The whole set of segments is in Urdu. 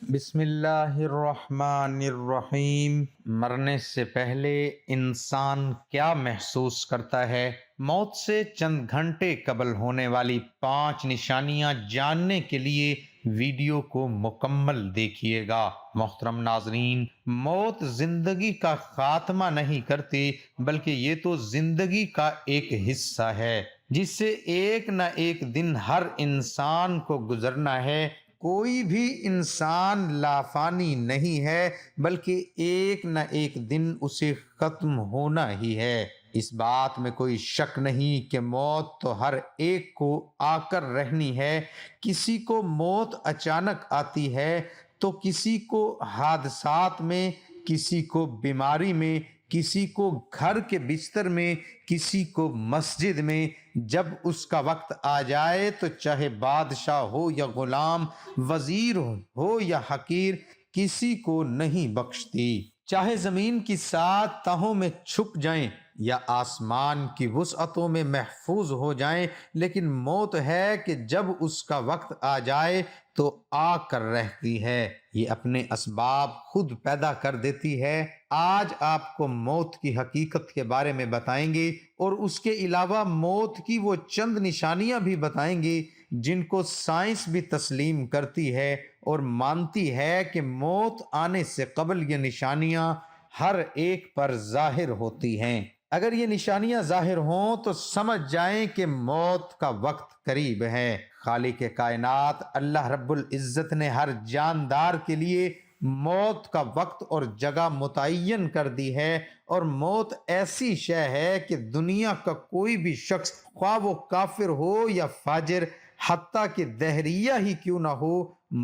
بسم اللہ الرحمن الرحیم۔ مرنے سے پہلے انسان کیا محسوس کرتا ہے؟ موت سے چند گھنٹے قبل ہونے والی 5 نشانیاں جاننے کے لیے ویڈیو کو مکمل دیکھیے گا۔ محترم ناظرین، موت زندگی کا خاتمہ نہیں کرتی، بلکہ یہ تو زندگی کا ایک حصہ ہے جس سے ایک نہ ایک دن ہر انسان کو گزرنا ہے۔ کوئی بھی انسان لافانی نہیں ہے، بلکہ ایک نہ ایک دن اسے ختم ہونا ہی ہے۔ اس بات میں کوئی شک نہیں کہ موت تو ہر ایک کو آ کر رہنی ہے۔ کسی کو موت اچانک آتی ہے تو کسی کو حادثات میں، کسی کو بیماری میں، کسی کو گھر کے بستر میں، کسی کو مسجد میں۔ جب اس کا وقت آ جائے تو چاہے بادشاہ ہو یا غلام، وزیر ہو یا حقیر، کسی کو نہیں بخشتی۔ چاہے زمین کی 7 تہوں میں چھپ جائیں یا آسمان کی وسعتوں میں محفوظ ہو جائیں، لیکن موت ہے کہ جب اس کا وقت آ جائے تو آ کر رہتی ہے۔ یہ اپنے اسباب خود پیدا کر دیتی ہے۔ آج آپ کو موت کی حقیقت کے بارے میں بتائیں گے اور اس کے علاوہ موت کی وہ چند نشانیاں بھی بتائیں گے جن کو سائنس بھی تسلیم کرتی ہے اور مانتی ہے کہ موت آنے سے قبل یہ نشانیاں ہر ایک پر ظاہر ہوتی ہیں۔ اگر یہ نشانیاں ظاہر ہوں تو سمجھ جائیں کہ موت کا وقت قریب ہے۔ خالق کائنات اللہ رب العزت نے ہر جاندار کے لیے موت کا وقت اور جگہ متعین کر دی ہے، اور موت ایسی شے ہے کہ دنیا کا کوئی بھی شخص، خواہ وہ کافر ہو یا فاجر، حتیٰ کہ دہریہ ہی کیوں نہ ہو،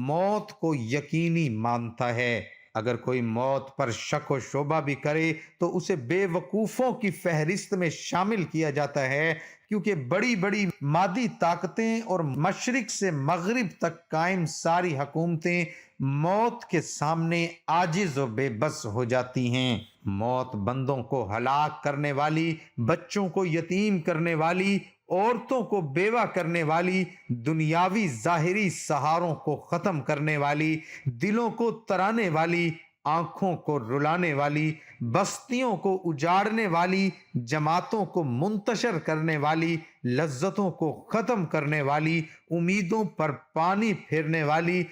موت کو یقینی مانتا ہے۔ اگر کوئی موت پر شک و شبہ بھی کرے تو اسے بے وقوفوں کی فہرست میں شامل کیا جاتا ہے، کیونکہ بڑی بڑی مادی طاقتیں اور مشرق سے مغرب تک قائم ساری حکومتیں موت کے سامنے عاجز و بے بس ہو جاتی ہیں۔ موت بندوں کو ہلاک کرنے والی، بچوں کو یتیم کرنے والی، عورتوں کو بیوہ کرنے والی، دنیاوی ظاہری سہاروں کو ختم کرنے والی، دلوں کو ترانے والی، آنکھوں کو رلانے والی، بستیوں کو اجاڑنے والی، جماعتوں کو منتشر کرنے والی، لذتوں کو ختم کرنے والی، امیدوں پر پانی پھیرنے والی،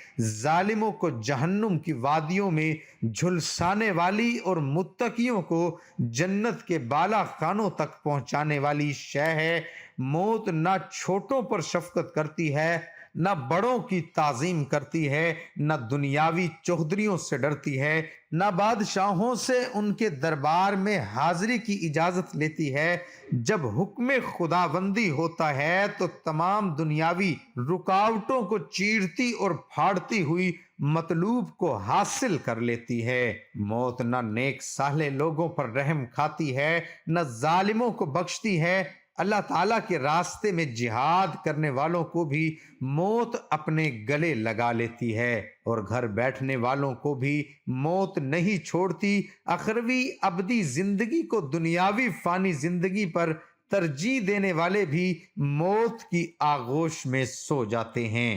ظالموں کو جہنم کی وادیوں میں جھلسانے والی اور متقیوں کو جنت کے بالا خانوں تک پہنچانے والی شے ہے۔ موت نہ چھوٹوں پر شفقت کرتی ہے، نہ بڑوں کی تعظیم کرتی ہے، نہ دنیاوی چوہدریوں سے ڈرتی ہے، نہ بادشاہوں سے ان کے دربار میں حاضری کی اجازت لیتی ہے۔ جب حکم خداوندی ہوتا ہے تو تمام دنیاوی رکاوٹوں کو چیرتی اور پھاڑتی ہوئی مطلوب کو حاصل کر لیتی ہے۔ موت نہ نیک صالح لوگوں پر رحم کھاتی ہے، نہ ظالموں کو بخشتی ہے۔ اللہ تعالیٰ کے راستے میں جہاد کرنے والوں کو بھی موت اپنے گلے لگا لیتی ہے، اور گھر بیٹھنے والوں کو بھی موت نہیں چھوڑتی۔ اخروی ابدی زندگی کو دنیاوی فانی زندگی پر ترجیح دینے والے بھی موت کی آغوش میں سو جاتے ہیں،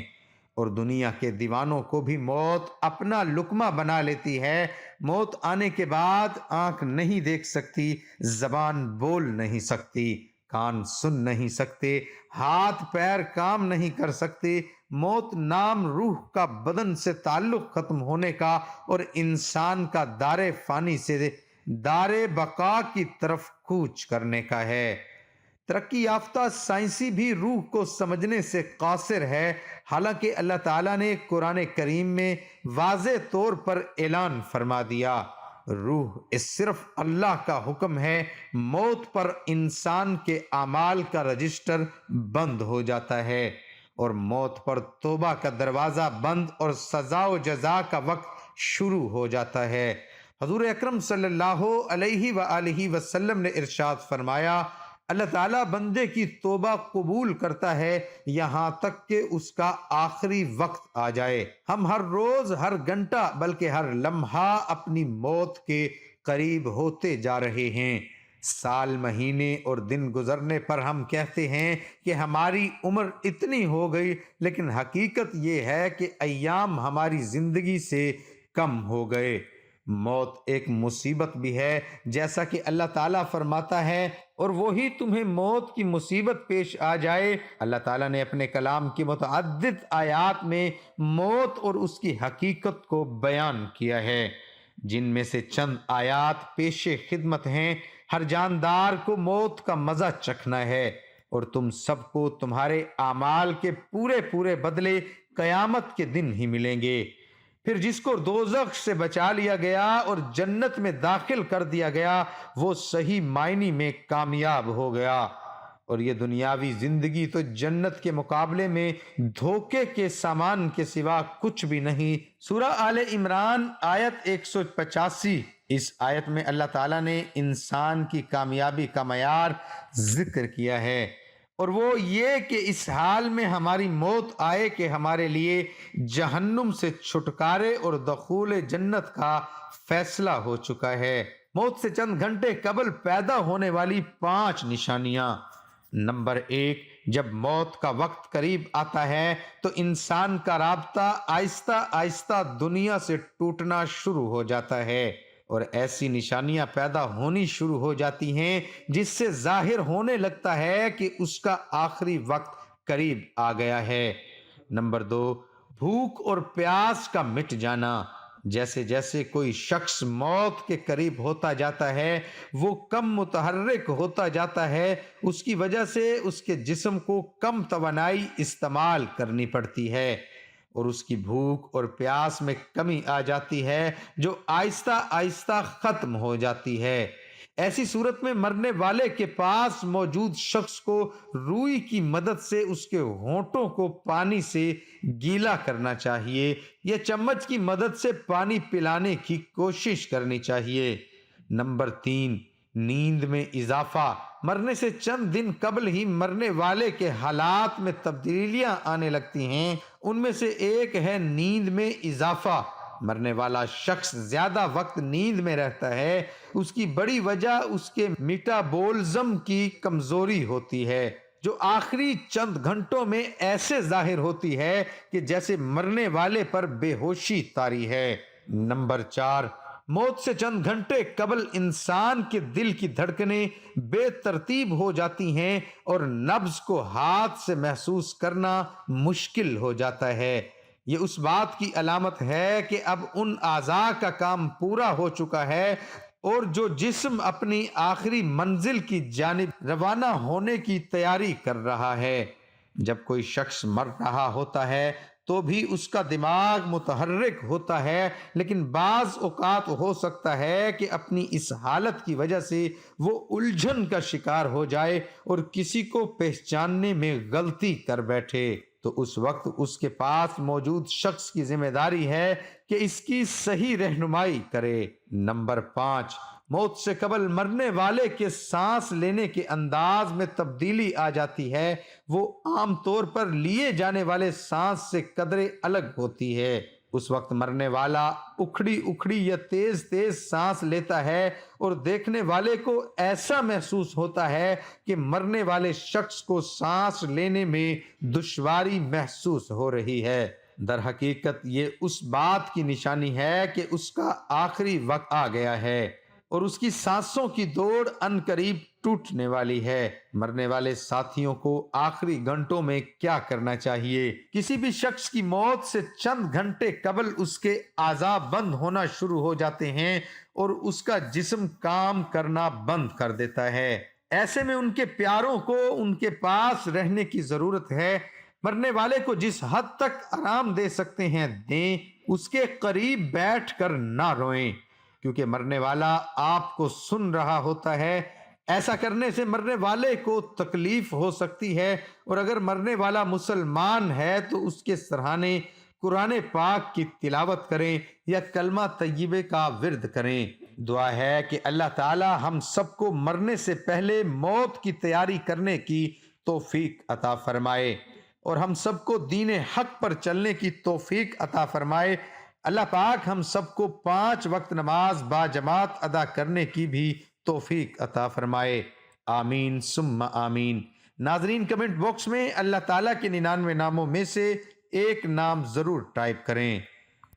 اور دنیا کے دیوانوں کو بھی موت اپنا لقمہ بنا لیتی ہے۔ موت آنے کے بعد آنکھ نہیں دیکھ سکتی، زبان بول نہیں سکتی، کان سن نہیں سکتے، ہاتھ پیر کام نہیں کر سکتے۔ موت نام روح کا بدن سے تعلق ختم ہونے کا اور انسان کا دار فانی سے دار بقا کی طرف کوچ کرنے کا ہے۔ ترقی یافتہ سائنسی بھی روح کو سمجھنے سے قاصر ہے، حالانکہ اللہ تعالیٰ نے قرآن کریم میں واضح طور پر اعلان فرما دیا، روح اس صرف اللہ کا حکم ہے۔ موت پر انسان کے اعمال کا رجسٹر بند ہو جاتا ہے، اور موت پر توبہ کا دروازہ بند اور سزا و جزا کا وقت شروع ہو جاتا ہے۔ حضور اکرم صلی اللہ علیہ وآلہ وسلم نے ارشاد فرمایا، اللہ تعالیٰ بندے کی توبہ قبول کرتا ہے یہاں تک کہ اس کا آخری وقت آ جائے۔ ہم ہر روز، ہر گھنٹہ، بلکہ ہر لمحہ اپنی موت کے قریب ہوتے جا رہے ہیں۔ سال مہینے اور دن گزرنے پر ہم کہتے ہیں کہ ہماری عمر اتنی ہو گئی، لیکن حقیقت یہ ہے کہ ایام ہماری زندگی سے کم ہو گئے۔ موت ایک مصیبت بھی ہے، جیسا کہ اللہ تعالیٰ فرماتا ہے، اور وہی تمہیں موت کی مصیبت پیش آ جائے۔ اللہ تعالیٰ نے اپنے کلام کی متعدد آیات میں موت اور اس کی حقیقت کو بیان کیا ہے، جن میں سے چند آیات پیش خدمت ہیں۔ ہر جاندار کو موت کا مزہ چکھنا ہے، اور تم سب کو تمہارے اعمال کے پورے پورے بدلے قیامت کے دن ہی ملیں گے۔ پھر جس کو دوزخ سے بچا لیا گیا اور جنت میں داخل کر دیا گیا، وہ صحیح معنی میں کامیاب ہو گیا، اور یہ دنیاوی زندگی تو جنت کے مقابلے میں دھوکے کے سامان کے سوا کچھ بھی نہیں۔ سورہ آل عمران آیت 185، اس آیت میں اللہ تعالیٰ نے انسان کی کامیابی کا معیار ذکر کیا ہے، اور وہ یہ کہ اس حال میں ہماری موت آئے کہ ہمارے لیے جہنم سے چھٹکارے اور دخول جنت کا فیصلہ ہو چکا ہے۔ موت سے چند گھنٹے قبل پیدا ہونے والی 5 نشانیاں۔ نمبر 1، جب موت کا وقت قریب آتا ہے تو انسان کا رابطہ آہستہ آہستہ دنیا سے ٹوٹنا شروع ہو جاتا ہے، اور ایسی نشانیاں پیدا ہونی شروع ہو جاتی ہیں جس سے ظاہر ہونے لگتا ہے کہ اس کا آخری وقت قریب آ گیا ہے۔ نمبر 2، بھوک اور پیاس کا مٹ جانا۔ جیسے جیسے کوئی شخص موت کے قریب ہوتا جاتا ہے، وہ کم متحرک ہوتا جاتا ہے، اس کی وجہ سے اس کے جسم کو کم توانائی استعمال کرنی پڑتی ہے، اور اس کی بھوک اور پیاس میں کمی آ جاتی ہے جو آہستہ آہستہ ختم ہو جاتی ہے۔ ایسی صورت میں مرنے والے کے پاس موجود شخص کو روئی کی مدد سے اس کے ہونٹوں کو پانی سے گیلا کرنا چاہیے، یا چمچ کی مدد سے پانی پلانے کی کوشش کرنی چاہیے۔ نمبر 3، نیند میں اضافہ۔ مرنے سے چند دن قبل ہی مرنے والے کے حالات میں تبدیلیاں آنے لگتی ہیں۔ ان میں سے ایک ہے نیند میں اضافہ۔ مرنے والا شخص زیادہ وقت نیند میں رہتا ہے، اس کی بڑی وجہ اس کے میٹابولزم کی کمزوری ہوتی ہے، جو آخری چند گھنٹوں میں ایسے ظاہر ہوتی ہے کہ جیسے مرنے والے پر بے ہوشی طاری ہے۔ نمبر 4، موت سے چند گھنٹے قبل انسان کے دل کی دھڑکنیں بے ترتیب ہو جاتی ہیں، اور نبض کو ہاتھ سے محسوس کرنا مشکل ہو جاتا ہے۔ یہ اس بات کی علامت ہے کہ اب ان اعضاء کا کام پورا ہو چکا ہے، اور جو جسم اپنی آخری منزل کی جانب روانہ ہونے کی تیاری کر رہا ہے۔ جب کوئی شخص مر رہا ہوتا ہے تو بھی اس کا دماغ متحرک ہوتا ہے، لیکن بعض اوقات ہو سکتا ہے کہ اپنی اس حالت کی وجہ سے وہ الجھن کا شکار ہو جائے اور کسی کو پہچاننے میں غلطی کر بیٹھے، تو اس وقت اس کے پاس موجود شخص کی ذمہ داری ہے کہ اس کی صحیح رہنمائی کرے۔ نمبر 5، موت سے قبل مرنے والے کے سانس لینے کے انداز میں تبدیلی آ جاتی ہے۔ وہ عام طور پر لیے جانے والے سانس سے قدرے الگ ہوتی ہے۔ اس وقت مرنے والا اکھڑی اکھڑی یا تیز تیز سانس لیتا ہے، اور دیکھنے والے کو ایسا محسوس ہوتا ہے کہ مرنے والے شخص کو سانس لینے میں دشواری محسوس ہو رہی ہے۔ در حقیقت یہ اس بات کی نشانی ہے کہ اس کا آخری وقت آ گیا ہے، اور اس کی سانسوں کی دوڑ ان قریب ٹوٹنے والی ہے۔ مرنے والے ساتھیوں کو آخری گھنٹوں میں کیا کرنا چاہیے؟ کسی بھی شخص کی موت سے چند گھنٹے قبل اس کے اعضاء بند ہونا شروع ہو جاتے ہیں، اور اس کا جسم کام کرنا بند کر دیتا ہے۔ ایسے میں ان کے پیاروں کو ان کے پاس رہنے کی ضرورت ہے۔ مرنے والے کو جس حد تک آرام دے سکتے ہیں دیں، اس کے قریب بیٹھ کر نہ روئیں، کیونکہ مرنے والا آپ کو سن رہا ہوتا ہے۔ ایسا کرنے سے مرنے والے کو تکلیف ہو سکتی ہے، اور اگر مرنے والا مسلمان ہے تو اس کے سرہانے قرآن پاک کی تلاوت کریں یا کلمہ طیبہ کا ورد کریں۔ دعا ہے کہ اللہ تعالی ہم سب کو مرنے سے پہلے موت کی تیاری کرنے کی توفیق عطا فرمائے، اور ہم سب کو دین حق پر چلنے کی توفیق عطا فرمائے۔ اللہ پاک ہم سب کو 5 وقت نماز با جماعت ادا کرنے کی بھی توفیق عطا فرمائے، آمین ثم آمین۔ ناظرین، کمنٹ باکس میں اللہ تعالیٰ کے 99 ناموں میں سے ایک نام ضرور ٹائپ کریں۔